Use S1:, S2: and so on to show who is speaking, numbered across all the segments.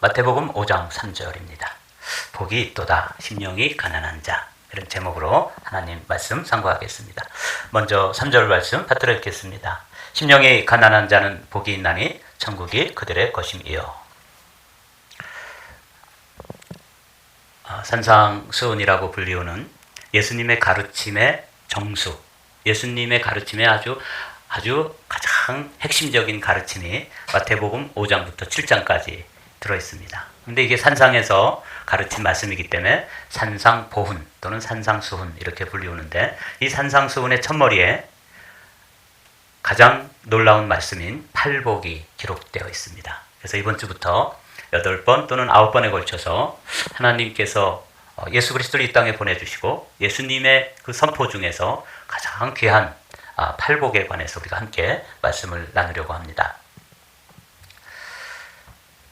S1: 마태복음 5장 3절입니다. 복이 있도다 심령이 가난한 자, 이런 제목으로 하나님 말씀 상고하겠습니다. 먼저 3절 말씀 받들어 읽겠습니다. 심령이 가난한 자는 복이 있나니 천국이 그들의 것임이요. 산상수훈이라고 불리우는 예수님의 가르침의 정수, 예수님의 가르침의 아주 가장 핵심적인 가르침이 마태복음 5장부터 7장까지 들어있습니다. 근데 이게 산상에서 가르친 말씀이기 때문에 산상보훈 또는 산상수훈 이렇게 불리우는데, 이 산상수훈의 첫머리에 가장 놀라운 말씀인 팔복이 기록되어 있습니다. 그래서 이번 주부터 8번 또는 9번에 걸쳐서 하나님께서 예수 그리스도를 이 땅에 보내주시고 예수님의 그 선포 중에서 가장 귀한 팔복에 관해서 우리가 함께 말씀을 나누려고 합니다.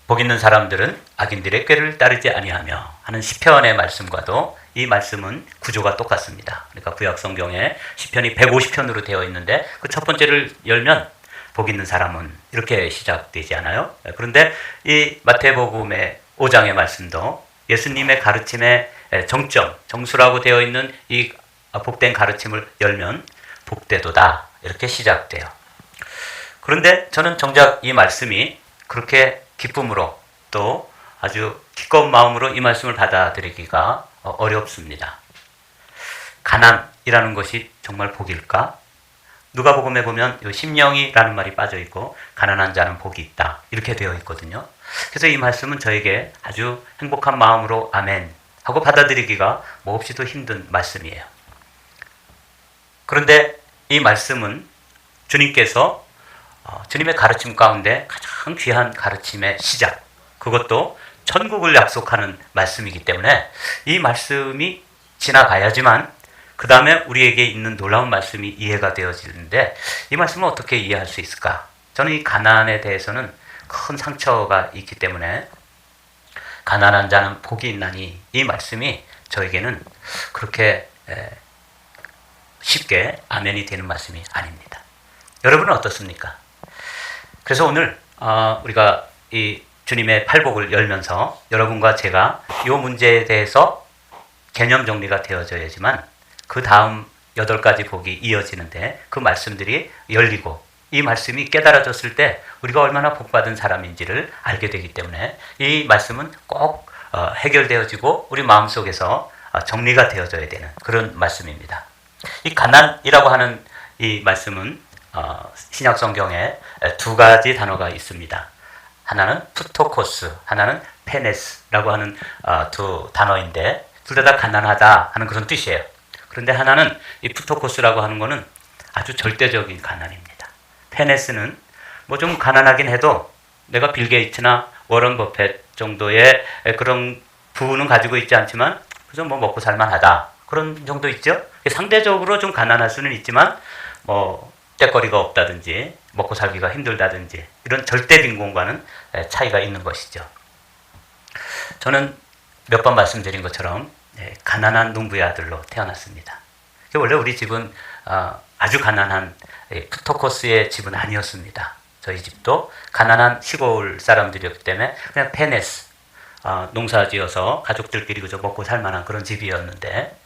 S1: 복 있는 사람들은 악인들의 꾀를 따르지 아니하며 하는 시편의 말씀과도 이 말씀은 구조가 똑같습니다. 그러니까 구약 성경에 시편이 150편으로 되어 있는데 그 첫 번째를 열면 복 있는 사람은 이렇게 시작되지 않아요? 그런데 이 마태복음의 5장의 말씀도 예수님의 가르침의 정수라고 되어 있는 이 복된 가르침을 열면 복되도다 이렇게 시작돼요. 그런데 저는 정작 이 말씀이 그렇게 기쁨으로 또 아주 기꺼운 마음으로 이 말씀을 받아들이기가 어렵습니다. 가난이라는 것이 정말 복일까? 누가복음에 보면 이 심령이라는 말이 빠져 있고 가난한 자는 복이 있다 이렇게 되어 있거든요. 그래서 이 말씀은 저에게 아주 행복한 마음으로 아멘 하고 받아들이기가 몹시도 힘든 말씀이에요. 그런데 이 말씀은 주님께서 주님의 가르침 가운데 가장 귀한 가르침의 시작, 그것도 천국을 약속하는 말씀이기 때문에 이 말씀이 지나가야지만 그 다음에 우리에게 있는 놀라운 말씀이 이해가 되어지는데, 이 말씀을 어떻게 이해할 수 있을까? 저는 이 가난에 대해서는 큰 상처가 있기 때문에 가난한 자는 복이 있나니 이 말씀이 저에게는 그렇게 쉽게 아멘이 되는 말씀이 아닙니다. 여러분은 어떻습니까? 그래서 오늘 우리가 이 주님의 팔복을 열면서 여러분과 제가 이 문제에 대해서 개념 정리가 되어져야지만 그 다음 8가지 복이 이어지는데 그 말씀들이 열리고 이 말씀이 깨달아졌을 때 우리가 얼마나 복받은 사람인지를 알게 되기 때문에 이 말씀은 꼭 해결되어지고 우리 마음속에서 정리가 되어져야 되는 그런 말씀입니다. 이 가난이라고 하는 이 말씀은 신약 성경에 2가지 단어가 있습니다. 하나는 푸토코스, 하나는 페네스라고 하는 두 단어인데 둘 다 가난하다 하는 그런 뜻이에요. 그런데 하나는 이 푸토코스라고 하는 것은 아주 절대적인 가난입니다. 페네스는 뭐 좀 가난하긴 해도 내가 빌 게이츠나 워런 버핏 정도의 그런 부는 가지고 있지 않지만 그저 뭐 먹고 살만하다 그런 정도 있죠. 상대적으로 좀 가난할 수는 있지만 뭐 때거리가 없다든지 먹고 살기가 힘들다든지 이런 절대 빈곤과는 차이가 있는 것이죠. 저는 몇 번 말씀드린 것처럼 가난한 농부의 아들로 태어났습니다. 원래 우리 집은 아주 가난한 푸토코스의 집은 아니었습니다. 저희 집도 가난한 시골 사람들이었기 때문에 그냥 페네스, 농사지어서 가족들끼리 그저 먹고 살만한 그런 집이었는데,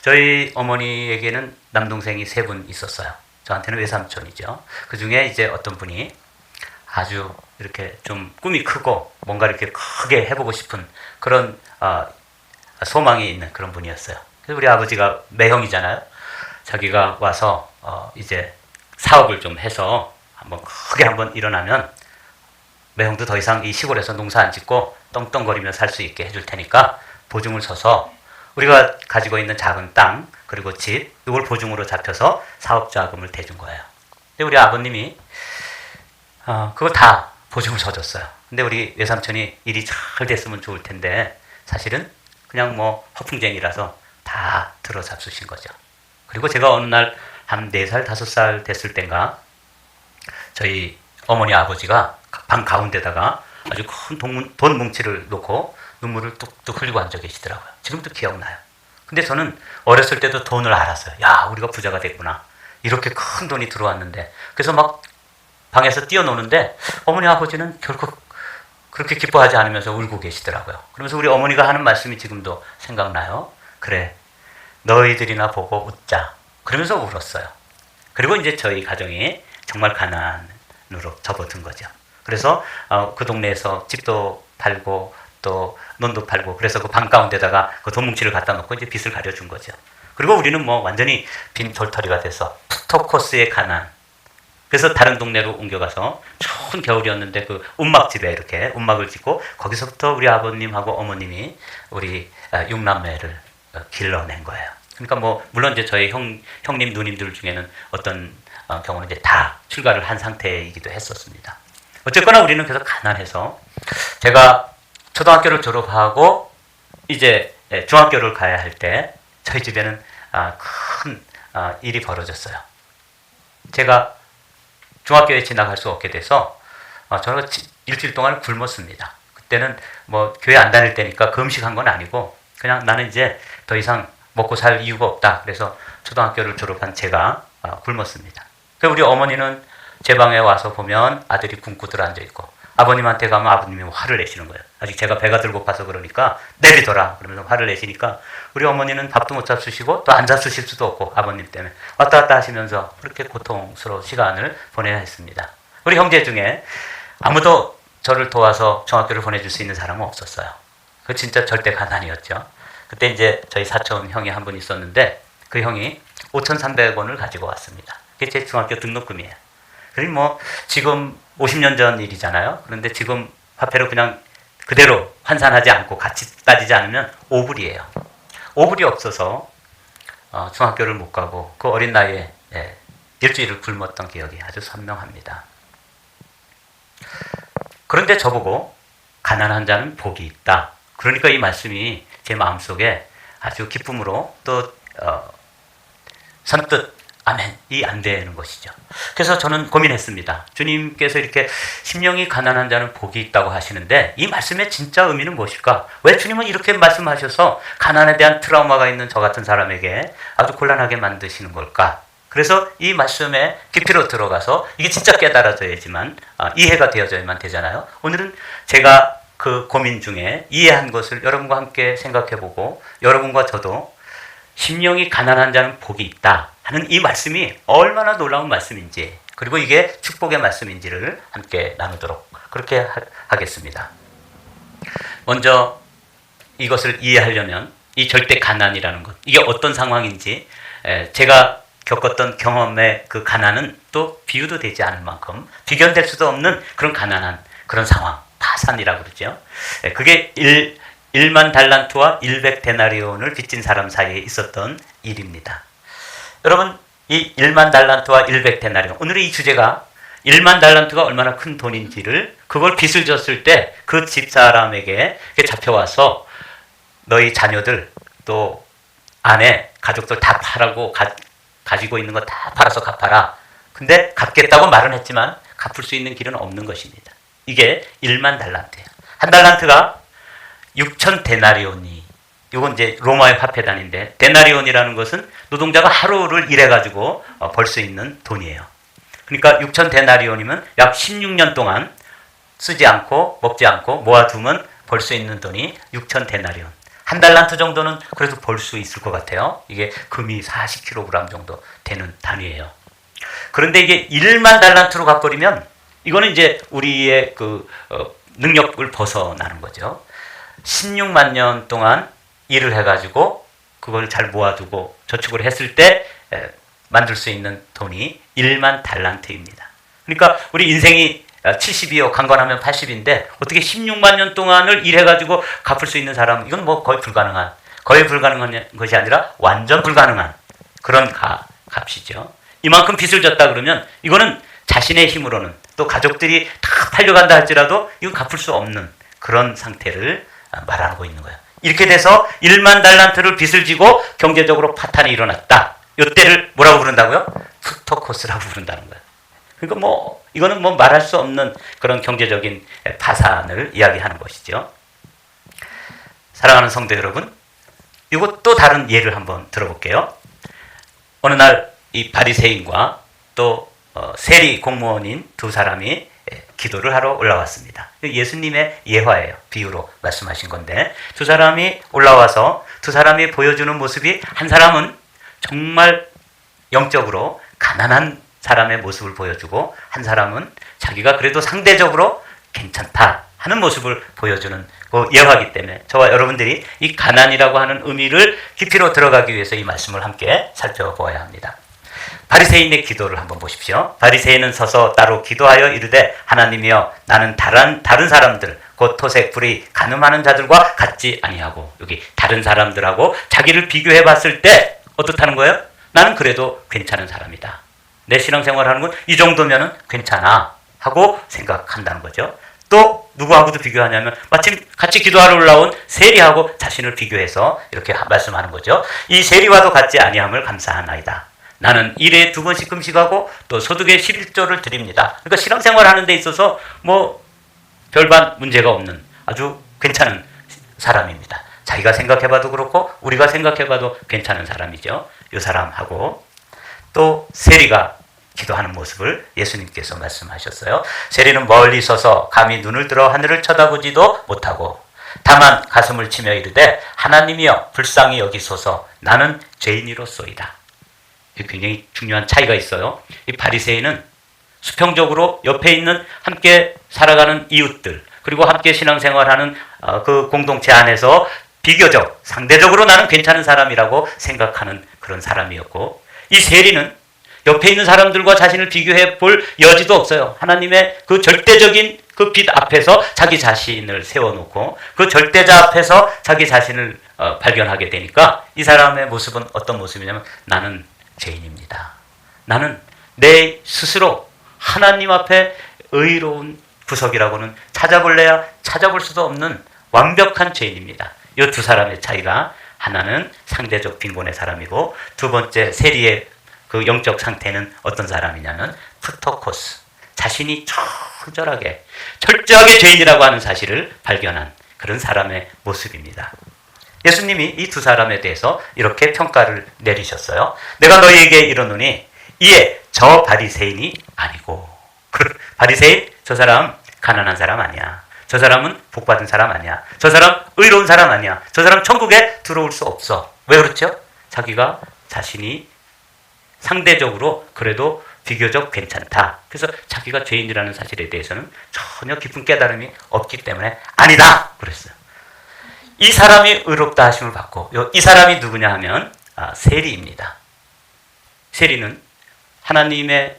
S1: 저희 어머니에게는 남동생이 3분 있었어요. 저한테는 외삼촌이죠. 그 중에 이제 어떤 분이 아주 이렇게 좀 꿈이 크고 뭔가 이렇게 크게 해보고 싶은 그런 소망이 있는 그런 분이었어요. 그래서 우리 아버지가 매형이잖아요. 자기가 와서 이제 사업을 좀 해서 한번 일어나면 매형도 더 이상 이 시골에서 농사 안 짓고 떵떵거리며 살 수 있게 해줄 테니까 보증을 서서 우리가 가지고 있는 작은 땅 그리고 집 이걸 보증으로 잡혀서 사업 자금을 대준 거예요. 근데 우리 아버님이 그걸 다 보증을 서줬어요. 근데 우리 외삼촌이 일이 잘 됐으면 좋을 텐데 사실은 그냥 뭐 허풍쟁이라서 다 들어잡수신 거죠. 그리고 제가 어느 날 한 4살, 5살 됐을 땐가 저희 어머니 아버지가 방 가운데다가 아주 큰 돈 뭉치를 놓고 눈물을 뚝뚝 흘리고 앉아 계시더라고요. 지금도 기억나요. 근데 저는 어렸을 때도 돈을 알았어요. 야, 우리가 부자가 됐구나. 이렇게 큰 돈이 들어왔는데. 그래서 막 방에서 뛰어노는데 어머니 아버지는 결코 그렇게 기뻐하지 않으면서 울고 계시더라고요. 그러면서 우리 어머니가 하는 말씀이 지금도 생각나요. 그래, 너희들이나 보고 웃자. 그러면서 울었어요. 그리고 이제 저희 가정이 정말 가난으로 접어든 거죠. 그래서 그 동네에서 집도 팔고 또 논도 팔고, 그래서 그 방 가운데다가 그 돈뭉치를 갖다 놓고 이제 빚을 가려준 거죠. 그리고 우리는 뭐 완전히 빈 돌터리가 돼서 푸토코스의 가난. 그래서 다른 동네로 옮겨가서 추운 겨울이었는데 그 움막집에 이렇게 움막을 짓고, 거기서부터 우리 아버님하고 어머님이 우리 6남매를 길러낸 거예요. 그러니까 뭐 물론 이제 저희 형님 누님들 중에는 어떤 경우는 이제 다 출가를 한 상태이기도 했었습니다. 어쨌거나 우리는 계속 가난해서, 제가 초등학교를 졸업하고 이제 중학교를 가야 할 때 저희 집에는 큰 일이 벌어졌어요. 제가 중학교에 지나갈 수 없게 돼서 저는 일주일 동안 굶었습니다. 그때는 뭐 교회 안 다닐 때니까 금식한 건 아니고 그냥 나는 이제 더 이상 먹고 살 이유가 없다. 그래서 초등학교를 졸업한 제가 굶었습니다. 그래서 우리 어머니는 제 방에 와서 보면 아들이 굶고 들어앉아 있고, 아버님한테 가면 아버님이 화를 내시는 거예요. 아직 제가 배가 들 고파서 그러니까 내리더라 그러면서 화를 내시니까, 우리 어머니는 밥도 못 잡수시고 또 안 잡수실 수도 없고 아버님 때문에 왔다 갔다 하시면서 그렇게 고통스러운 시간을 보내야 했습니다. 우리 형제 중에 아무도 저를 도와서 중학교를 보내줄 수 있는 사람은 없었어요. 그 진짜 절대 가난이었죠. 그때 이제 저희 사촌 형이 한 분 있었는데, 그 형이 5,300원을 가지고 왔습니다. 그게 제 중학교 등록금이에요. 그리고 뭐 지금 50년 전 일이잖아요. 그런데 지금 화폐로 그냥 그대로 환산하지 않고 같이 따지지 않으면 5불이에요. 5불이 없어서 중학교를 못 가고 그 어린 나이에 일주일을 굶었던 기억이 아주 선명합니다. 그런데 저보고 가난한 자는 복이 있다. 그러니까 이 말씀이 제 마음속에 아주 기쁨으로 또 선뜻 아멘이 안 되는 것이죠. 그래서 저는 고민했습니다. 주님께서 이렇게 심령이 가난한 자는 복이 있다고 하시는데 이 말씀의 진짜 의미는 무엇일까? 왜 주님은 이렇게 말씀하셔서 가난에 대한 트라우마가 있는 저 같은 사람에게 아주 곤란하게 만드시는 걸까? 그래서 이 말씀의 깊이로 들어가서 이게 진짜 깨달아져야지만 이해가 되어져야만 되잖아요. 오늘은 제가 그 고민 중에 이해한 것을 여러분과 함께 생각해보고, 여러분과 저도 심령이 가난한 자는 복이 있다 하는 이 말씀이 얼마나 놀라운 말씀인지, 그리고 이게 축복의 말씀인지를 함께 나누도록 그렇게 하겠습니다. 먼저 이것을 이해하려면 이 절대 가난이라는 것, 이게 어떤 상황인지, 제가 겪었던 경험의 그 가난은 또 비유도 되지 않을 만큼 비견될 수도 없는 그런 가난한 그런 상황, 파산이라고 그러죠. 그게 1만 달란트와 100데나리온을 빚진 사람 사이에 있었던 일입니다. 여러분, 이 1만 달란트와 100데나리온, 오늘의 이 주제가 1만 달란트가 얼마나 큰 돈인지를, 그걸 빚을 졌을 때 그 집사람에게 잡혀와서 너희 자녀들 또 아내, 가족들 다 팔라고 가지고 있는 거 다 팔아서 갚아라. 근데 갚겠다고 말은 했지만 갚을 수 있는 길은 없는 것입니다. 이게 1만 달란트예요. 한 달란트가 6,000데나리온이, 이건 이제 로마의 화폐단인데, 데나리온이라는 것은 노동자가 하루를 일해가지고 벌 수 있는 돈이에요. 그러니까 6,000데나리온이면 약 16년 동안 쓰지 않고 먹지 않고 모아두면 벌 수 있는 돈이 6,000데나리온. 한 달란트 정도는 그래도 벌 수 있을 것 같아요. 이게 금이 40kg 정도 되는 단위예요. 그런데 이게 1만 달란트로 갚버리면 이거는 이제 우리의 그 능력을 벗어나는 거죠. 16만 년 동안 일을 해가지고 그걸 잘 모아두고 저축을 했을 때 만들 수 있는 돈이 1만 달란트입니다. 그러니까 우리 인생이 70이요, 강건하면 80인데 어떻게 16만 년 동안을 일해가지고 갚을 수 있는 사람, 이건 뭐 거의 불가능한 것이 아니라 완전 불가능한 그런 값이죠. 이만큼 빚을 졌다 그러면 이거는 자신의 힘으로는, 또 가족들이 다 팔려간다 할지라도 이건 갚을 수 없는 그런 상태를 말하고 있는 거예요. 이렇게 돼서 1만 달란트를 빚을 지고 경제적으로 파탄이 일어났다. 이때를 뭐라고 부른다고요? 푸토코스라고 부른다는 거예요. 그러니까 뭐 이거는 뭐 말할 수 없는 그런 경제적인 파산을 이야기하는 것이죠. 사랑하는 성도 여러분, 이것 또 다른 예를 한번 들어볼게요. 어느 날 이 바리새인과 또 세리 공무원인 두 사람이 기도를 하러 올라왔습니다. 예수님의 예화예요. 비유로 말씀하신 건데 두 사람이 올라와서 두 사람이 보여주는 모습이 한 사람은 정말 영적으로 가난한 사람의 모습을 보여주고 한 사람은 자기가 그래도 상대적으로 괜찮다 하는 모습을 보여주는 그 예화이기 때문에 저와 여러분들이 이 가난이라고 하는 의미를 깊이로 들어가기 위해서 이 말씀을 함께 살펴보아야 합니다. 바리새인의 기도를 한번 보십시오. 바리새인은 서서 따로 기도하여 이르되 하나님이여 나는 다른 사람들 곧 토색 불의 간음하는 자들과 같지 아니하고 여기 다른 사람들하고 자기를 비교해 봤을 때 어떻다는 거예요? 나는 그래도 괜찮은 사람이다. 내 신앙생활하는 건 이 정도면은 괜찮아 하고 생각한다는 거죠. 또 누구하고도 비교하냐면 마침 같이 기도하러 올라온 세리하고 자신을 비교해서 이렇게 말씀하는 거죠. 이 세리와도 같지 아니함을 감사하나이다. 나는 일에 2번씩 금식하고 또 소득의 11조를 드립니다. 그러니까 신앙생활 하는 데 있어서 뭐 별반 문제가 없는 아주 괜찮은 사람입니다. 자기가 생각해봐도 그렇고 우리가 생각해봐도 괜찮은 사람이죠. 이 사람하고 또 세리가 기도하는 모습을 예수님께서 말씀하셨어요. 세리는 멀리 서서 감히 눈을 들어 하늘을 쳐다보지도 못하고 다만 가슴을 치며 이르되 하나님이여 불쌍히 여기소서 나는 죄인이로소이다. 굉장히 중요한 차이가 있어요. 이 바리새인은 수평적으로 옆에 있는 함께 살아가는 이웃들 그리고 함께 신앙생활하는 그 공동체 안에서 비교적 상대적으로 나는 괜찮은 사람이라고 생각하는 그런 사람이었고 이 세리는 옆에 있는 사람들과 자신을 비교해 볼 여지도 없어요. 하나님의 그 절대적인 그 빛 앞에서 자기 자신을 세워놓고 그 절대자 앞에서 자기 자신을 발견하게 되니까 이 사람의 모습은 어떤 모습이냐면 나는 죄인입니다. 나는 내 스스로 하나님 앞에 의로운 구석이라고는 찾아볼래야 찾아볼 수도 없는 완벽한 죄인입니다. 이 두 사람의 차이가 하나는 상대적 빈곤의 사람이고 두 번째 세리의 그 영적 상태는 어떤 사람이냐면 프토코스 자신이 철저하게 죄인이라고 하는 사실을 발견한 그런 사람의 모습입니다. 예수님이 이 두 사람에 대해서 이렇게 평가를 내리셨어요. 내가 너희에게 이르노니 이에 저 바리새인이 아니고 바리새인 저 사람 가난한 사람 아니야. 저 사람은 복받은 사람 아니야. 저 사람 의로운 사람 아니야. 저 사람 천국에 들어올 수 없어. 왜 그렇죠? 자기가 자신이 상대적으로 그래도 비교적 괜찮다. 그래서 자기가 죄인이라는 사실에 대해서는 전혀 깊은 깨달음이 없기 때문에 아니다. 그랬어요. 이 사람이 의롭다 하심을 받고 이 사람이 누구냐 하면 세리입니다. 세리는 하나님의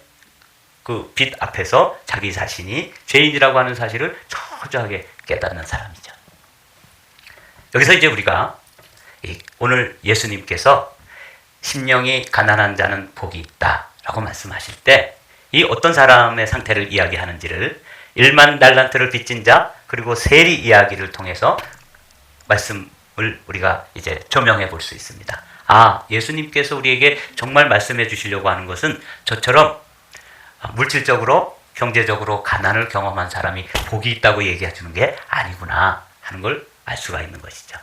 S1: 그 빛 앞에서 자기 자신이 죄인이라고 하는 사실을 철저하게 깨닫는 사람이죠. 여기서 이제 우리가 오늘 예수님께서 심령이 가난한 자는 복이 있다라고 말씀하실 때 이 어떤 사람의 상태를 이야기하는지를 1만 달란트를 빚진 자 그리고 세리 이야기를 통해서 말씀을 우리가 이제 조명해 볼 수 있습니다. 예수님께서 우리에게 정말 말씀해 주시려고 하는 것은 저처럼 물질적으로 경제적으로 가난을 경험한 사람이 복이 있다고 얘기해 주는 게 아니구나 하는 걸 알 수가 있는 것이죠.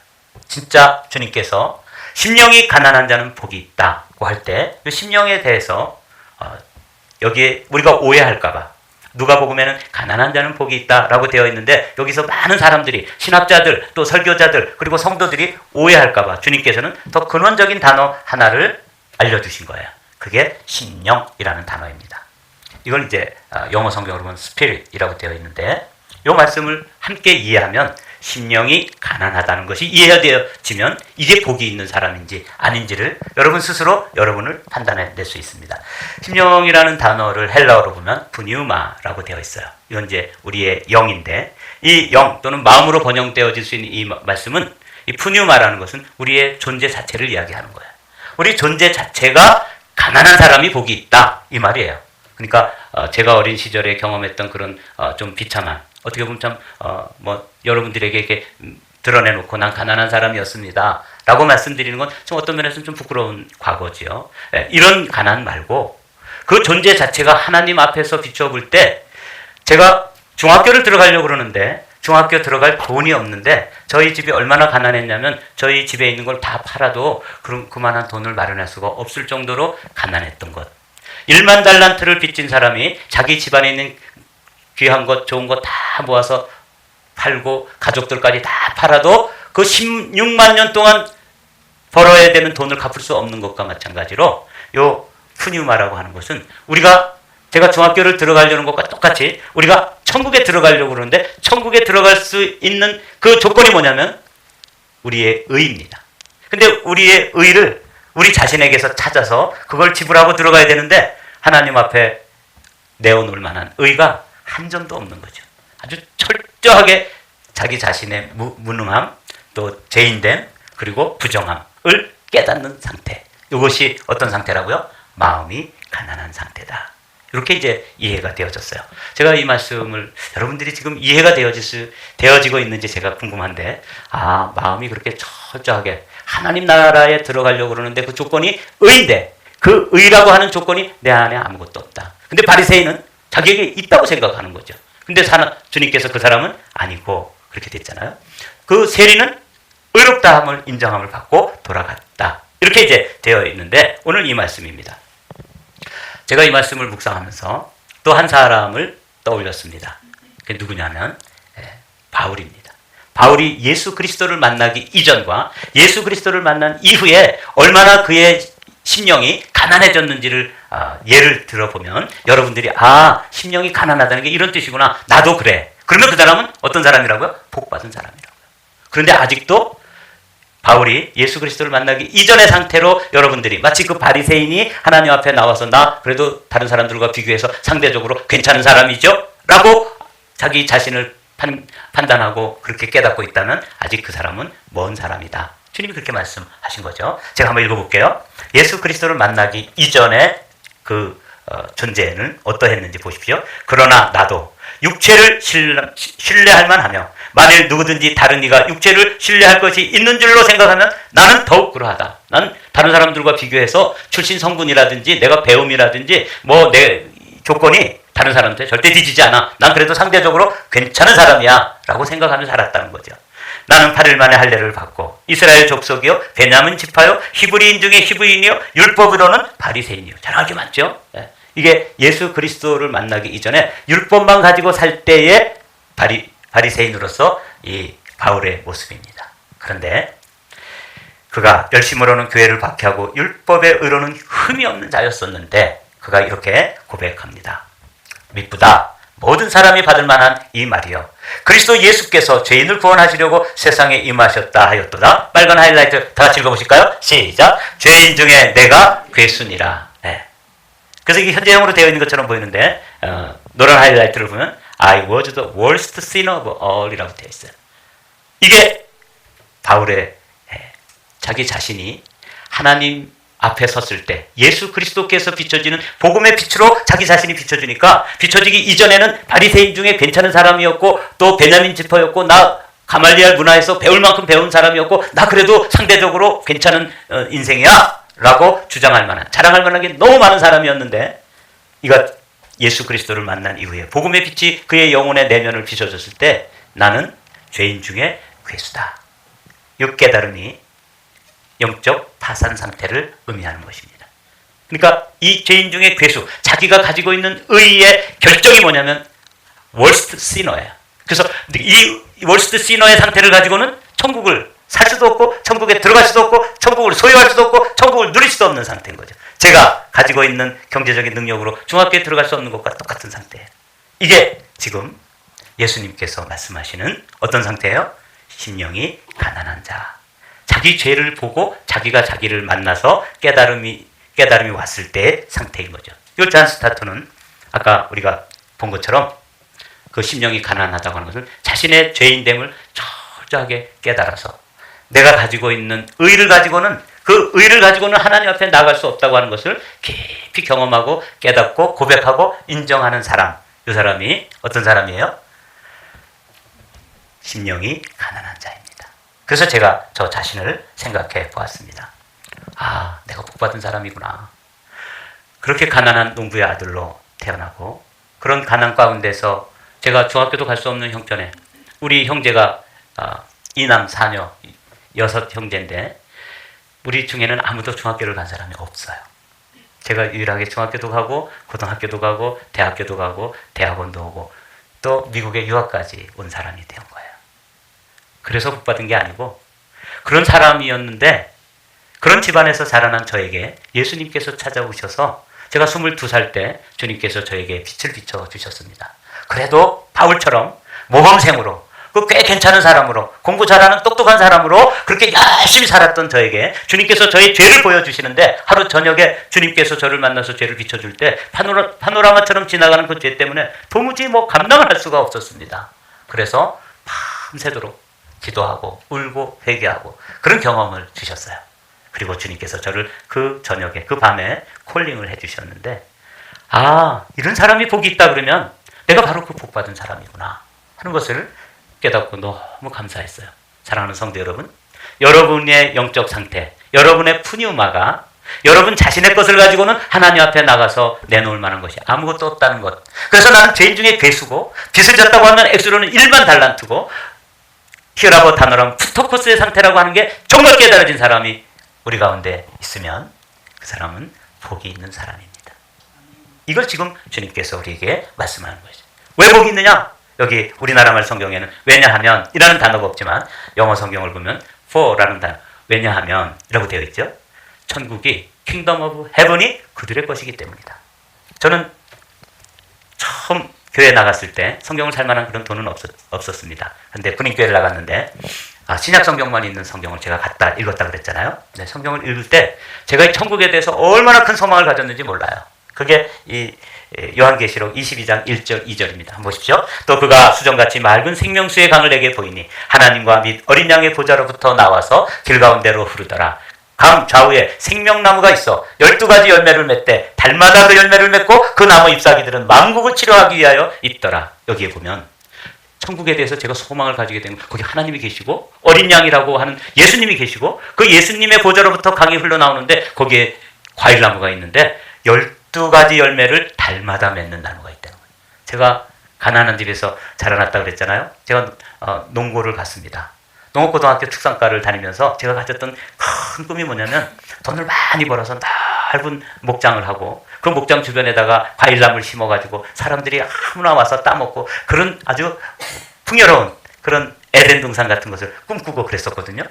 S1: 진짜 주님께서 심령이 가난한 자는 복이 있다고 할 때 이 심령에 대해서 여기에 우리가 오해할까 봐 누가복음에는 가난한 자는 복이 있다라고 되어 있는데 여기서 많은 사람들이 신학자들 또 설교자들 그리고 성도들이 오해할까 봐 주님께서는 더 근원적인 단어 하나를 알려주신 거예요. 그게 심령이라는 단어입니다. 이걸 이제 영어 성경으로 보면 spirit이라고 되어 있는데 이 말씀을 함께 이해하면 심령이 가난하다는 것이 이해되어지면 이게 복이 있는 사람인지 아닌지를 여러분 스스로 여러분을 판단해 낼 수 있습니다. 심령이라는 단어를 헬라어로 보면 부뉴마라고 되어 있어요. 이건 이제 우리의 영인데 이 영 또는 마음으로 번영되어질 수 있는 이 말씀은 이 푸뉴마라는 것은 우리의 존재 자체를 이야기하는 거예요. 우리 존재 자체가 가난한 사람이 복이 있다 이 말이에요. 그러니까 제가 어린 시절에 경험했던 그런 좀 비참한 어떻게 보면 참 여러분들에게 이렇게 드러내놓고 난 가난한 사람이었습니다 라고 말씀드리는 건 좀 어떤 면에서는 좀 부끄러운 과거지요. 이런 가난 말고 그 존재 자체가 하나님 앞에서 비춰볼 때 제가 중학교를 들어가려고 그러는데 중학교 들어갈 돈이 없는데 저희 집이 얼마나 가난했냐면 저희 집에 있는 걸 다 팔아도 그만한 돈을 마련할 수가 없을 정도로 가난했던 것. 1만 달란트를 빚진 사람이 자기 집안에 있는 귀한 것, 좋은 것 다 모아서 팔고 가족들까지 다 팔아도 그 16만 년 동안 벌어야 되는 돈을 갚을 수 없는 것과 마찬가지로 요 푸뉴마라고 하는 것은 제가 중학교를 들어가려는 것과 똑같이 우리가 천국에 들어가려고 그러는데 천국에 들어갈 수 있는 그 조건이 뭐냐면 우리의 의입니다. 근데 우리의 의를 우리 자신에게서 찾아서 그걸 지불하고 들어가야 되는데 하나님 앞에 내어놓을 만한 의가 한 점도 없는 거죠. 아주 철저하게 자기 자신의 무능함, 또 죄인됨, 그리고 부정함을 깨닫는 상태. 이것이 어떤 상태라고요? 마음이 가난한 상태다. 이렇게 이제 이해가 되어졌어요. 제가 이 말씀을 여러분들이 지금 이해가 되어지고 있는지 제가 궁금한데, 마음이 그렇게 철저하게 하나님 나라에 들어가려고 그러는데 그 조건이 의인데 그 의라고 하는 조건이 내 안에 아무것도 없다. 근데 바리새인은 자기에게 있다고 생각하는 거죠. 근데 주님께서 그 사람은 아니고 그렇게 됐잖아요. 그 세리는 의롭다함을 인정함을 받고 돌아갔다. 이렇게 이제 되어 있는데 오늘 이 말씀입니다. 제가 이 말씀을 묵상하면서 또 한 사람을 떠올렸습니다. 그게 누구냐면 바울입니다. 바울이 예수 그리스도를 만나기 이전과 예수 그리스도를 만난 이후에 얼마나 그의 심령이 가난해졌는지를 예를 들어보면 여러분들이 심령이 가난하다는 게 이런 뜻이구나. 나도 그래. 그러면 그 사람은 어떤 사람이라고요? 복받은 사람이라고요. 그런데 아직도 바울이 예수 그리스도를 만나기 이전의 상태로 여러분들이 마치 그 바리새인이 하나님 앞에 나와서 나 그래도 다른 사람들과 비교해서 상대적으로 괜찮은 사람이죠? 라고 자기 자신을 판단하고 그렇게 깨닫고 있다면 아직 그 사람은 먼 사람이다. 주님이 그렇게 말씀하신 거죠. 제가 한번 읽어볼게요. 예수 그리스도를 만나기 이전에 그 존재는 어떠했는지 보십시오. 그러나 나도 육체를 신뢰할 만하며 만일 누구든지 다른 이가 육체를 신뢰할 것이 있는 줄로 생각하면 나는 더욱 그러하다. 난 다른 사람들과 비교해서 출신 성분이라든지 내가 배움이라든지 내 조건이 다른 사람한테 절대 뒤지지 않아. 난 그래도 상대적으로 괜찮은 사람이야 라고 생각하며 살았다는 거죠. 나는 8일 만에 할례를 받고 이스라엘 족속이요 베냐민 지파요 히브리인 중에 히브리인이요 율법으로는 바리새인이요. 정확히 맞죠? 이게 예수 그리스도를 만나기 이전에 율법만 가지고 살 때의 바리새인으로서 이 바울의 모습입니다. 그런데 그가 열심으로는 교회를 박해하고 율법의 의로는 흠이 없는 자였었는데 그가 이렇게 고백합니다. 미쁘다. 모든 사람이 받을 만한 이 말이요. 그리스도 예수께서 죄인을 구원하시려고 세상에 임하셨다 하였도다. 빨간 하이라이트 다 같이 읽어보실까요? 시작. 죄인 중에 내가 괴순이라. 그래서 이게 현재형으로 되어 있는 것처럼 보이는데 노란 하이라이트를 보면 I was the worst sinner of all 이라고 되어 있어요. 이게 바울의 자기 자신이 하나님 앞에 섰을 때 예수 그리스도께서 비춰지는 복음의 빛으로 자기 자신이 비춰지니까 비춰지기 이전에는 바리새인 중에 괜찮은 사람이었고 또 베냐민 지파였고 나 가말리알 문화에서 배울 만큼 배운 사람이었고 나 그래도 상대적으로 괜찮은 인생이야 라고 주장할 만한 자랑할 만한 게 너무 많은 사람이었는데 이가 예수 그리스도를 만난 이후에 복음의 빛이 그의 영혼의 내면을 비춰줬을 때 나는 죄인 중에 괴수다. 이 깨달음이 영적 파산 상태를 의미하는 것입니다. 그러니까 이 죄인 중에 괴수, 자기가 가지고 있는 의의 결정이 뭐냐면 월스트 시너예요. 그래서 이 월스트 시너의 상태를 가지고는 천국을 살 수도 없고 천국에 들어갈 수도 없고 천국을 소유할 수도 없고 천국을 누릴 수도 없는 상태인 거죠. 제가 가지고 있는 경제적인 능력으로 중학교에 들어갈 수 없는 것과 똑같은 상태예요. 이게 지금 예수님께서 말씀하시는 어떤 상태예요? 심령이 가난한 자. 자기 죄를 보고 자기가 자기를 만나서 깨달음이 왔을 때의 상태인 거죠. 이 잔 스타트는 아까 우리가 본 것처럼 그 심령이 가난하다고 하는 것은 자신의 죄인됨을 철저하게 깨달아서 내가 가지고 있는 의를 가지고는 그 의를 가지고는 하나님 앞에 나갈 수 없다고 하는 것을 깊이 경험하고 깨닫고 고백하고 인정하는 사람. 이 사람이 어떤 사람이에요? 심령이 가난한 자입니다. 그래서 제가 저 자신을 생각해 보았습니다. 내가 복받은 사람이구나. 그렇게 가난한 농부의 아들로 태어나고 그런 가난 가운데서 제가 중학교도 갈 수 없는 형편에 우리 형제가 이남 사녀 6 형제인데 우리 중에는 아무도 중학교를 간 사람이 없어요. 제가 유일하게 중학교도 가고 고등학교도 가고 대학교도 가고 대학원도 오고 또 미국에 유학까지 온 사람이 된 거예요. 그래서 복받은 게 아니고 그런 사람이었는데 그런 집안에서 자라난 저에게 예수님께서 찾아오셔서 제가 22살 때 주님께서 저에게 빛을 비춰주셨습니다. 그래도 바울처럼 모범생으로 꽤 괜찮은 사람으로 공부 잘하는 똑똑한 사람으로 그렇게 열심히 살았던 저에게 주님께서 저의 죄를 보여주시는데 하루 저녁에 주님께서 저를 만나서 죄를 비춰줄 때 파노라마처럼 지나가는 그 죄 때문에 도무지 감당을 할 수가 없었습니다. 그래서 밤새도록 기도하고 울고 회개하고 그런 경험을 주셨어요. 그리고 주님께서 저를 그 저녁에 그 밤에 콜링을 해주셨는데 이런 사람이 복이 있다 그러면 내가 바로 그 복받은 사람이구나 하는 것을 깨닫고 너무 감사했어요. 사랑하는 성도 여러분, 여러분의 영적 상태, 여러분의 푸뉴마가 여러분 자신의 것을 가지고는 하나님 앞에 나가서 내놓을 만한 것이 아무것도 없다는 것. 그래서 나는 죄인 중에 괴수고 빚을 졌다고 하면 엑스로는 1만 달란트고 히어라보 단어라면 푸토코스의 상태라고 하는 게 정말 깨달아진 사람이 우리 가운데 있으면 그 사람은 복이 있는 사람입니다. 이걸 지금 주님께서 우리에게 말씀하는 거죠. 왜 복이 있느냐? 여기 우리나라 말 성경에는 왜냐하면 이라는 단어가 없지만 영어 성경을 보면 for라는 단어 왜냐하면 이라고 되어 있죠. 천국이 킹덤 오브 헤븐이 그들의 것이기 때문이다. 저는 처음 교회 나갔을 때 성경을 살 만한 그런 돈은 없었습니다. 근데 군인교회를 나갔는데 신약 성경만 있는 성경을 제가 갖다 읽었다 그랬잖아요. 네, 성경을 읽을 때 제가 이 천국에 대해서 얼마나 큰 소망을 가졌는지 몰라요. 그게 이 요한계시록 22장 1절 2절입니다. 한번 보십시오. 또 그가 수정같이 맑은 생명수의 강을 내게 보이니 하나님과 및 어린 양의 보좌로부터 나와서 길 가운데로 흐르더라. 강 좌우에 생명나무가 있어 12가지 열매를 맺되 달마다 그 열매를 맺고 그 나무 잎사귀들은 만국을 치료하기 위하여 있더라. 여기에 보면 천국에 대해서 제가 소망을 가지게 되는 거기 하나님이 계시고 어린 양이라고 하는 예수님이 계시고 그 예수님의 보좌로부터 강이 흘러나오는데 거기에 과일나무가 있는데 12가지 열매를 달마다 맺는 나무가 있다는 거예요. 제가 가난한 집에서 자라났다 그랬잖아요. 제가 농고를 갔습니다. 농업고등학교 특성과를 다니면서 제가 가졌던 큰 꿈이 뭐냐면 돈을 많이 벌어서 넓은 목장을 하고 그 목장 주변에다가 과일나무를 심어가지고 사람들이 아무나 와서 따먹고 그런 아주 풍요로운 그런 에덴 동산 같은 것을 꿈꾸고 그랬었거든요.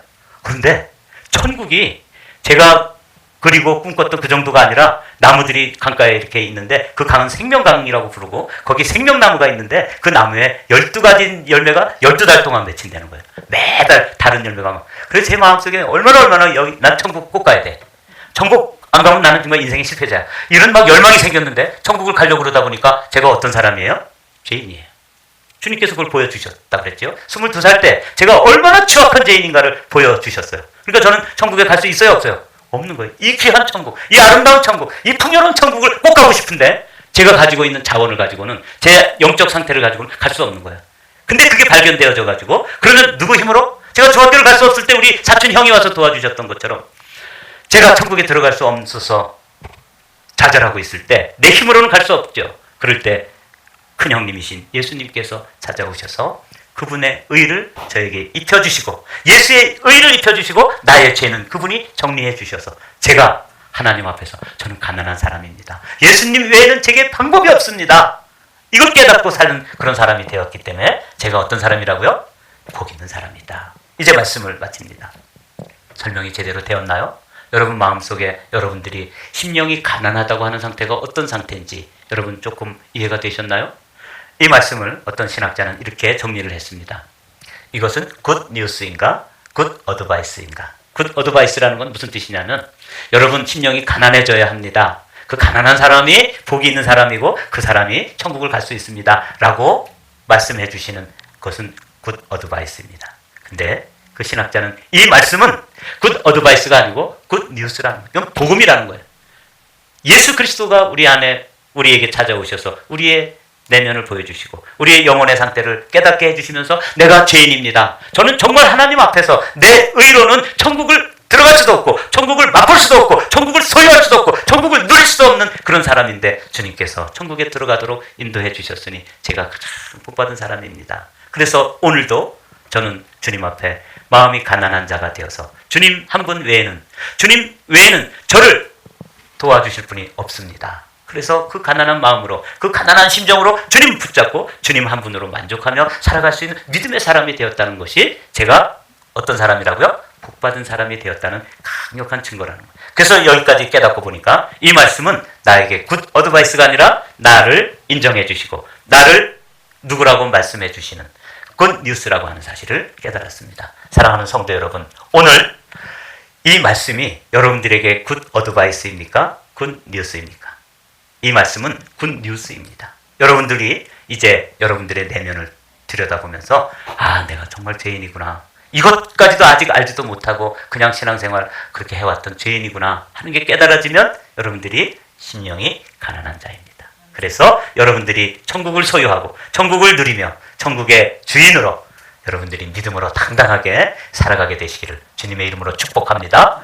S1: 그런데 천국이 제가 그리고 꿈꿨던 그 정도가 아니라 나무들이 강가에 이렇게 있는데 그 강은 생명강이라고 부르고 거기 생명나무가 있는데 그 나무에 12가지 열매가 12달 동안 맺힌다는 거예요. 매달 다른 열매가 막. 그래서 제 마음속에 얼마나 여기 난 천국 꼭 가야 돼. 천국 안 가면 나는 정말 인생의 실패자야. 이런 막 열망이 생겼는데 천국을 가려고 그러다 보니까 제가 어떤 사람이에요? 죄인이에요. 주님께서 그걸 보여주셨다 그랬죠. 22살 때 제가 얼마나 추악한 죄인인가를 보여주셨어요. 그러니까 저는 천국에 갈 수 있어요 없어요? 없는 거예요. 이 귀한 천국, 이 아름다운 천국, 이 풍요로운 천국을 꼭 가고 싶은데 제가 가지고 있는 자원을 가지고는 제 영적 상태를 가지고는 갈 수 없는 거예요. 근데 그게 발견되어져 가지고 그러면 누구 힘으로? 제가 중학교를 갈 수 없을 때 우리 사촌 형이 와서 도와주셨던 것처럼 제가 천국에 들어갈 수 없어서 좌절하고 있을 때 내 힘으로는 갈 수 없죠. 그럴 때 큰 형님이신 예수님께서 찾아오셔서 그분의 의를 저에게 입혀주시고 예수의 의를 입혀주시고 나의 죄는 그분이 정리해 주셔서 제가 하나님 앞에서 저는 가난한 사람입니다. 예수님 외에는 제게 방법이 없습니다. 이걸 깨닫고 사는 그런 사람이 되었기 때문에 제가 어떤 사람이라고요? 복 있는 사람이다. 이제 말씀을 마칩니다. 설명이 제대로 되었나요? 여러분 마음속에 여러분들이 심령이 가난하다고 하는 상태가 어떤 상태인지 여러분 조금 이해가 되셨나요? 이 말씀을 어떤 신학자는 이렇게 정리를 했습니다. 이것은 good news인가? good advice인가? good advice라는 건 무슨 뜻이냐면 여러분 심령이 가난해져야 합니다. 그 가난한 사람이 복이 있는 사람이고 그 사람이 천국을 갈 수 있습니다. 라고 말씀해 주시는 것은 good advice입니다. 근데 그 신학자는 이 말씀은 good advice가 아니고 good news라는 거예요. 이건 복음이라는 거예요. 예수 그리스도가 우리 안에 우리에게 찾아오셔서 우리의 내면을 보여주시고 우리의 영혼의 상태를 깨닫게 해주시면서 내가 죄인입니다. 저는 정말 하나님 앞에서 내 의로는 천국을 들어갈 수도 없고 천국을 맛볼 수도 없고 천국을 소유할 수도 없고 천국을 누릴 수도 없는 그런 사람인데 주님께서 천국에 들어가도록 인도해 주셨으니 제가 가장 복받은 사람입니다. 그래서 오늘도 저는 주님 앞에 마음이 가난한 자가 되어서 주님 한 분 외에는 저를 도와주실 분이 없습니다. 그래서 그 가난한 마음으로, 그 가난한 심정으로 주님 붙잡고 주님 한 분으로 만족하며 살아갈 수 있는 믿음의 사람이 되었다는 것이 제가 어떤 사람이라고요? 복받은 사람이 되었다는 강력한 증거라는 거예요. 그래서 여기까지 깨닫고 보니까 이 말씀은 나에게 굿 어드바이스가 아니라 나를 인정해 주시고 나를 누구라고 말씀해 주시는 굿 뉴스라고 하는 사실을 깨달았습니다. 사랑하는 성도 여러분, 오늘 이 말씀이 여러분들에게 굿 어드바이스입니까? 굿 뉴스입니까? 이 말씀은 굿 뉴스입니다. 여러분들이 이제 여러분들의 내면을 들여다보면서 아, 내가 정말 죄인이구나. 이것까지도 아직 알지도 못하고 그냥 신앙생활 그렇게 해왔던 죄인이구나 하는 게 깨달아지면 여러분들이 심령이 가난한 자입니다. 그래서 여러분들이 천국을 소유하고 천국을 누리며 천국의 주인으로 여러분들이 믿음으로 당당하게 살아가게 되시기를 주님의 이름으로 축복합니다.